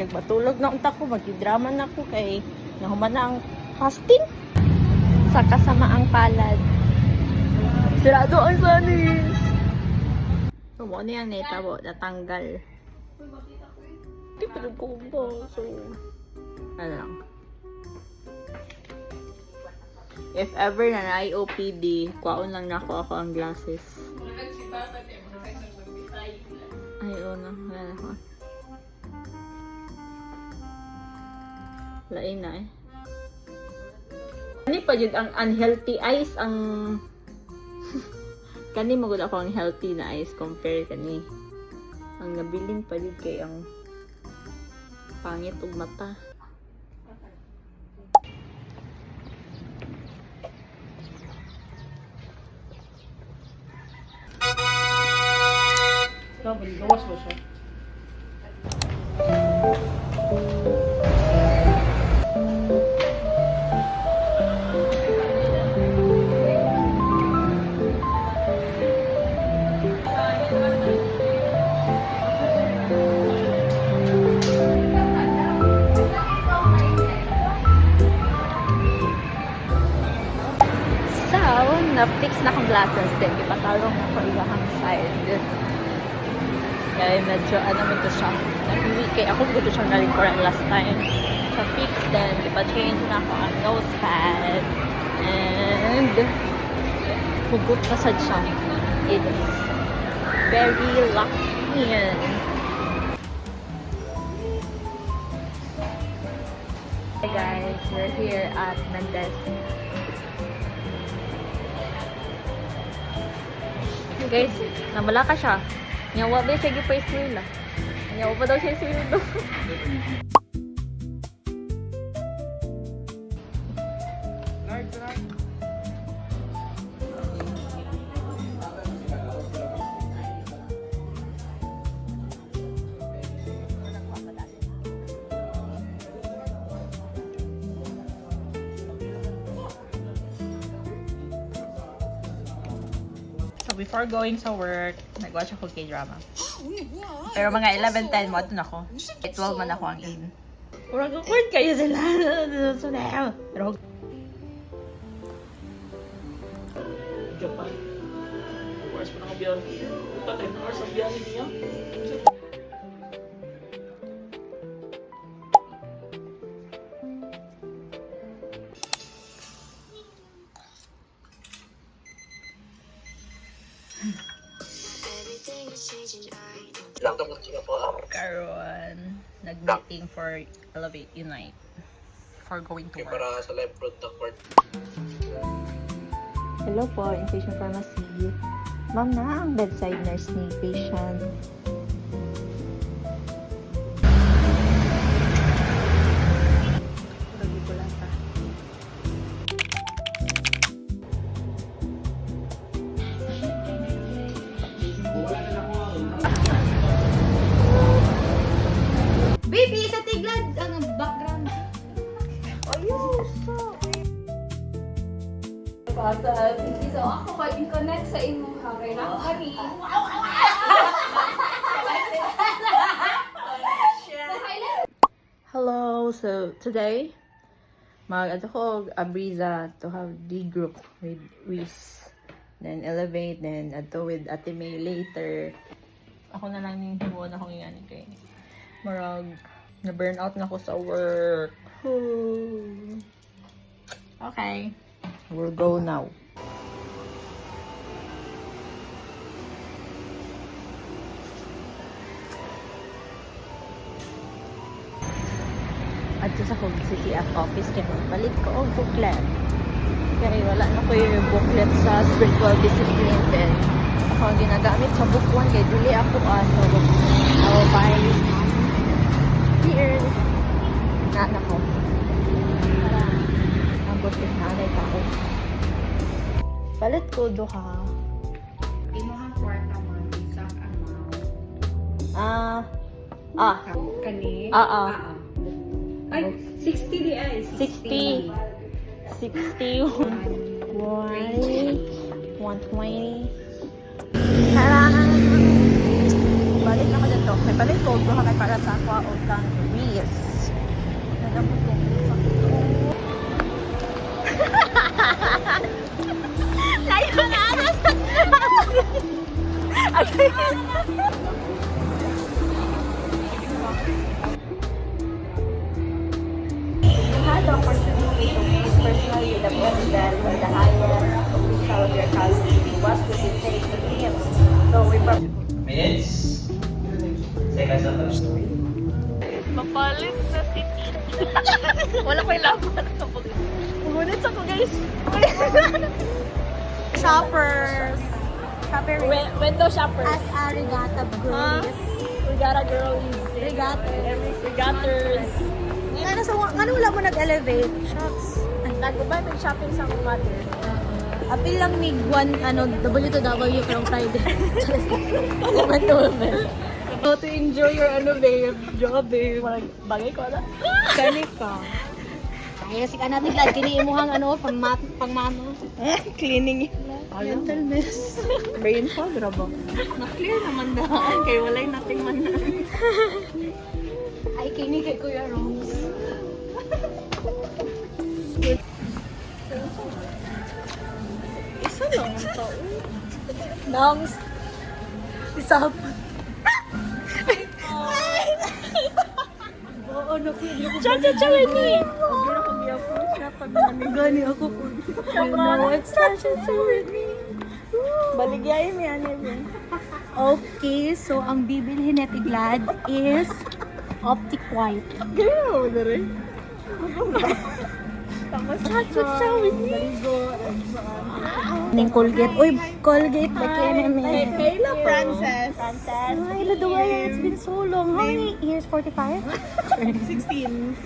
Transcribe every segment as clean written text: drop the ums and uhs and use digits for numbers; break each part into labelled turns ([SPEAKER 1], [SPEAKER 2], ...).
[SPEAKER 1] Kaya matulog na unta ko, mag-drama na ko kay nahuman na ang fasting. Sa kasamaang palad. Sirado ang sanis. Mo na yan eh, tabo, natanggal. Di pa rin ko ba, so, ano lang. If ever na na-IOPD, kuwaon lang na ako ang glasses. Ay, oo na. Wala na ako. Lain na eh. Kani pa yun ang unhealthy eyes ang... Kani magod ako ang healthy na eyes compare kani. Ang nabilin pa yun kay ang pangit og mata.
[SPEAKER 2] Gawas mo siya.
[SPEAKER 1] So, na-fix na akong glasses din. Ipatarong ako ibahang side. Kaya medyo, ano mo ito siya. Kaya ako gusto siyang na-record last time. So, fix din. Ipa-change na ako ang nose pad. And, hugot na sad siya. It's very lucky. Hey guys, we're here at Mendez. Guys, namala ka siya. Nyawa ba siya gipa eskwela? Nyawa pa daw siya eskwela.
[SPEAKER 2] So before going sa work, nag-watch ako K-drama. Pero mga 11:10 mo na ako. 12 man ako ang in.
[SPEAKER 1] Urang record kayo sila. Pero
[SPEAKER 3] Japan. Oras pa nakabiyahe. Puta, 10 hours ang biyahe niya. Lang tapos siya po ako.
[SPEAKER 2] Karon, nag-meeting for Elevate Unite. For going to work.
[SPEAKER 3] Para sa live product part.
[SPEAKER 1] hello po, Inpatient Pharmacy. Ma'am na ang bedside nurse ni patient.
[SPEAKER 4] Baby, sa tiglad ang background.
[SPEAKER 1] Ayos!
[SPEAKER 4] So ako kayo i-connect sa imo ha kay na ari.
[SPEAKER 1] Hello! So, today, mag-ato ko Abriza to have D group with Reese. Then, Elevate. Then, ato with Ate May later. Ako na lang yung himuon akong yan kay marag na-burn out na ako sa work. Okay. We'll go now. At sa kong CCF office kaya palit ko ang booklet. Kaya wala na ko yung booklet sa spiritual discipline din. Ako ang ginagamit sa book 1 kaya dili ako so I will buy here na ko para ang book is nanay pa ko. Palit ko duha.
[SPEAKER 4] Imuhang kwarta man isang amount. Kani. Ay, 60 di ay.
[SPEAKER 1] 60. 60. 120. Tarang! Balik na ko dito. May balik ko. Duha kay para sa aqua o kang real. Yes. Layo na ano
[SPEAKER 2] Had the opportunity to meet personally with the president or the highest official of your country. What would you say to him? So we
[SPEAKER 5] Minutes? Seconds na to.
[SPEAKER 1] Mapalit na si Wala pa yung laban. Umunit ako guys.
[SPEAKER 6] Shoppers. Shopper
[SPEAKER 1] Window shoppers.
[SPEAKER 6] as a regatta girlies.
[SPEAKER 1] We got a girlies. Regatters.
[SPEAKER 6] Ano, so, ano wala mo nag-elevate? Shops.
[SPEAKER 1] Nagubay may shopping sa mga mother.
[SPEAKER 6] Apil lang mig one, ano, W2W from Friday.
[SPEAKER 1] Woman to woman. How to enjoy your ano babe, job babe. Bagay ko na.
[SPEAKER 6] Kani ka. Kaya si natin dahil kiniimuhang ano, pang-mano.
[SPEAKER 1] Cleaning.
[SPEAKER 6] Mentalness.
[SPEAKER 1] Brain fog, rabo.
[SPEAKER 6] Na-clear naman daan, kaya walay nating man na. Ay, kini kay Kuya Rose.
[SPEAKER 1] Isa lang ang tao.
[SPEAKER 6] Nongs. Isap. Oo, nakuha ko.
[SPEAKER 1] Cha-cha-cha ni.
[SPEAKER 6] Gani ako po. You know it's such a journey.
[SPEAKER 1] Baligyain mo yan yun.
[SPEAKER 6] Okay, so ang bibilhin na tiglad is Optic White.
[SPEAKER 1] Girl, na rin. Cha-cha-cha with me.
[SPEAKER 6] Ning Colgate. Uy, Colgate ba kaya may?
[SPEAKER 1] Kayla Frances.
[SPEAKER 6] Ay, Ladaway, it's been so long. How many years? 45?
[SPEAKER 1] 16.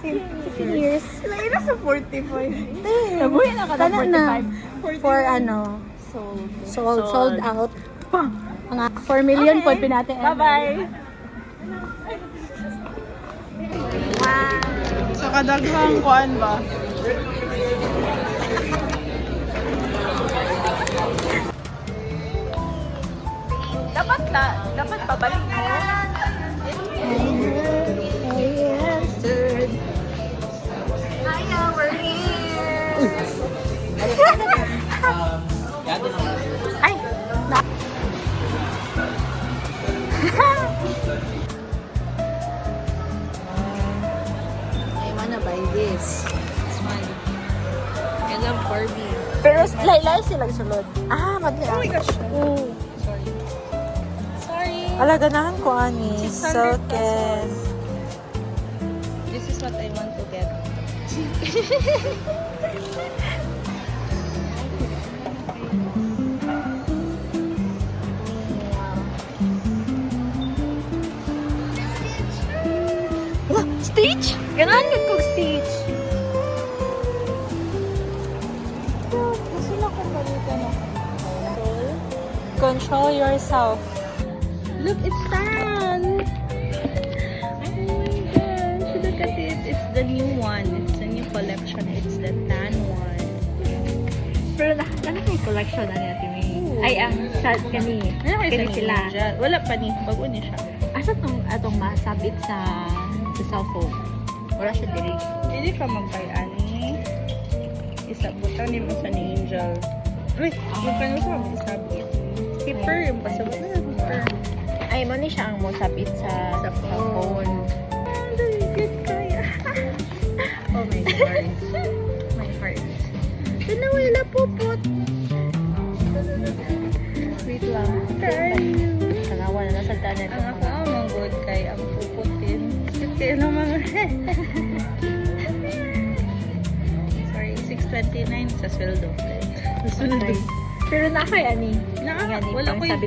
[SPEAKER 6] 16 years.
[SPEAKER 1] Lagi na sa 45.
[SPEAKER 6] Damn.
[SPEAKER 1] Nabuhay na ka na
[SPEAKER 6] Kana na.
[SPEAKER 1] 45.
[SPEAKER 6] For ano, sold out. Mga 4 million po pinate.
[SPEAKER 1] Bye-bye.
[SPEAKER 2] Sa kadaghang kuan ba?
[SPEAKER 1] Dapat pabalik mo.
[SPEAKER 6] I wanna buy this. This one. I love Barbie.
[SPEAKER 1] Pero laylay silang sulod.
[SPEAKER 6] Ah, magli. Oh my gosh.
[SPEAKER 2] Ala, ganahan ko ani. Silken.
[SPEAKER 6] This is what I want to get.
[SPEAKER 1] Stitch? Ganahan ka kong Stitch.
[SPEAKER 2] Control yourself.
[SPEAKER 1] Look, it's tan. Oh my gosh, look at it. It's the new one. It's the new collection. It's the tan one. Pero nakakita yung collection na natin Ay, ang sad kani. Kani sila.
[SPEAKER 2] Wala pa ni. Bago ni siya.
[SPEAKER 1] Asa atong masabit sa cellphone? Wala siya diri.
[SPEAKER 2] Hindi ka mag-buy ani. Isa butan ni mo sa ni Angel. Uy, yung kanya sa mga sabit. Paper, yung pasabot na paper.
[SPEAKER 1] Ay, mo ni siya ang masabit sa phone.
[SPEAKER 2] Oh my God.
[SPEAKER 1] My heart. Tinawala pupot.
[SPEAKER 2] Wait lang.
[SPEAKER 1] Tanawa na nasa tanan.
[SPEAKER 2] Ang ako ang mga good kay ang puputin. Kaya naman. Sorry, 629 sa sweldo. Sa sweldo.
[SPEAKER 1] Pero na kaya ni.
[SPEAKER 2] Wala ko yung